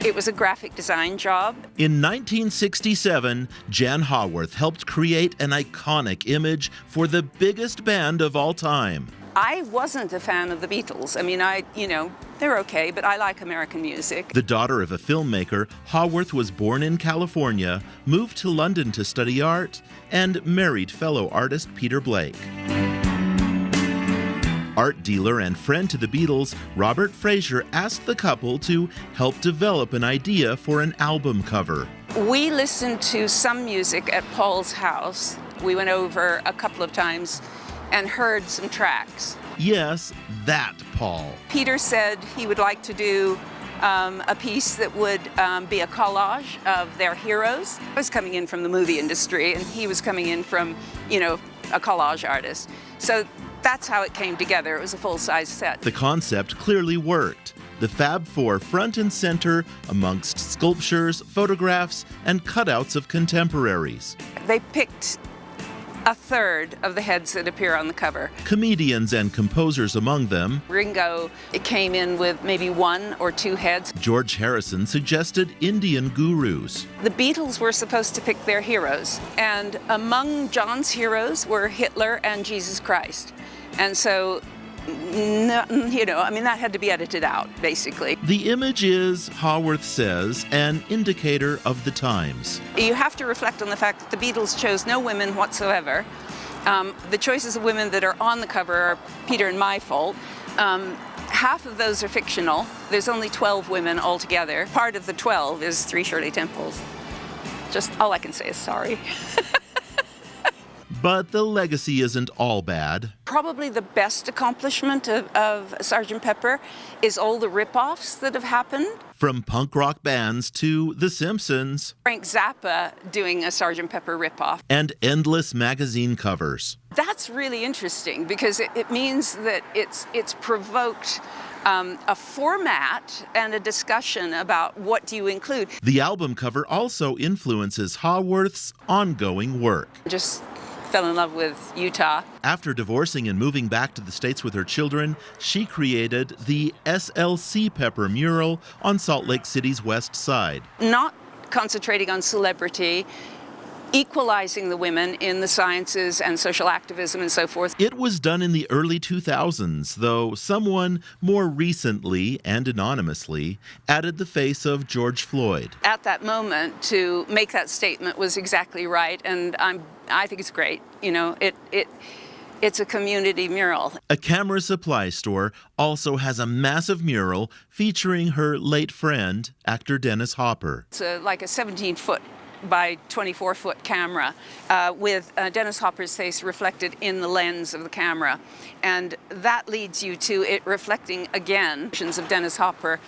It was a graphic design job. In 1967, Jan Haworth helped create an iconic image for the biggest band of all time. I wasn't a fan of the Beatles. I mean, they're okay, but I like American music. The daughter of a filmmaker, Haworth was born in California, moved to London to study art, and married fellow artist Peter Blake. Art dealer and friend to the Beatles, Robert Fraser asked the couple to help develop an idea for an album cover. We listened to some music at Paul's house. We went over a couple of times and heard some tracks. Yes, that Paul. Peter said he would like to do a piece that would be a collage of their heroes. I was coming in from the movie industry, and he was coming in from, a collage artist. So that's how it came together. It was a full-size set. The concept clearly worked. The Fab Four front and center amongst sculptures, photographs, and cutouts of contemporaries. They picked a third of the heads that appear on the cover. Comedians and composers among them. Ringo came in with maybe one or two heads. George Harrison suggested Indian gurus. The Beatles were supposed to pick their heroes, and among John's heroes were Hitler and Jesus Christ. And so, that had to be edited out, basically. The image is, Haworth says, an indicator of the times. You have to reflect on the fact that the Beatles chose no women whatsoever. The choices of women that are on the cover are Peter and my fault. Half of those are fictional. There's only 12 women altogether. Part of the 12 is 3 Shirley Temples. Just all I can say is sorry. But the legacy isn't all bad. Probably the best accomplishment of Sgt. Pepper is all the rip-offs that have happened. From punk rock bands to The Simpsons. Frank Zappa doing a Sgt. Pepper rip-off. And endless magazine covers. That's really interesting because it means that it's provoked a format and a discussion about what do you include. The album cover also influences Haworth's ongoing work. Just fell in love with Utah. After divorcing and moving back to the States with her children, she created the SLC Pepper mural on Salt Lake City's west side. Not concentrating on celebrity, equalizing the women in the sciences and social activism and so forth. It was done in the early 2000s, though someone more recently and anonymously added the face of George Floyd. At that moment, to make that statement was exactly right, and I think it's great. It's a community mural. A camera supply store also has a massive mural featuring her late friend, actor Dennis Hopper. It's like a 17-foot by 24-foot camera with Dennis Hopper's face reflected in the lens of the camera. And that leads you to it reflecting again visions of Dennis Hopper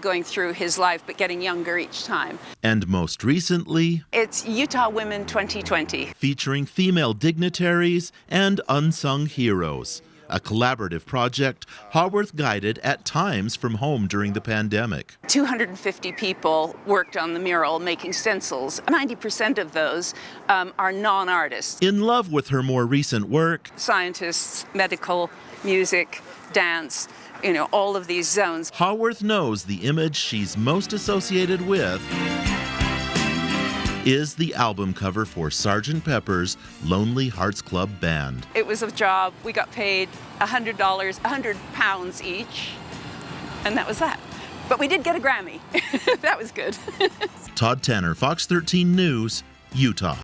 going through his life but getting younger each time. And most recently, it's Utah Women 2020. Featuring female dignitaries and unsung heroes. A collaborative project Haworth guided at times from home during the pandemic. 250 people worked on the mural making stencils. 90% of those are non-artists. In love with her more recent work, scientists, medical, music, dance, all of these zones. Haworth knows the image she's most associated with is the album cover for Sgt. Pepper's Lonely Hearts Club Band. It was a job. We got paid $100, £100 each, and that was that. But we did get a Grammy. That was good. Todd Tanner, Fox 13 News, Utah.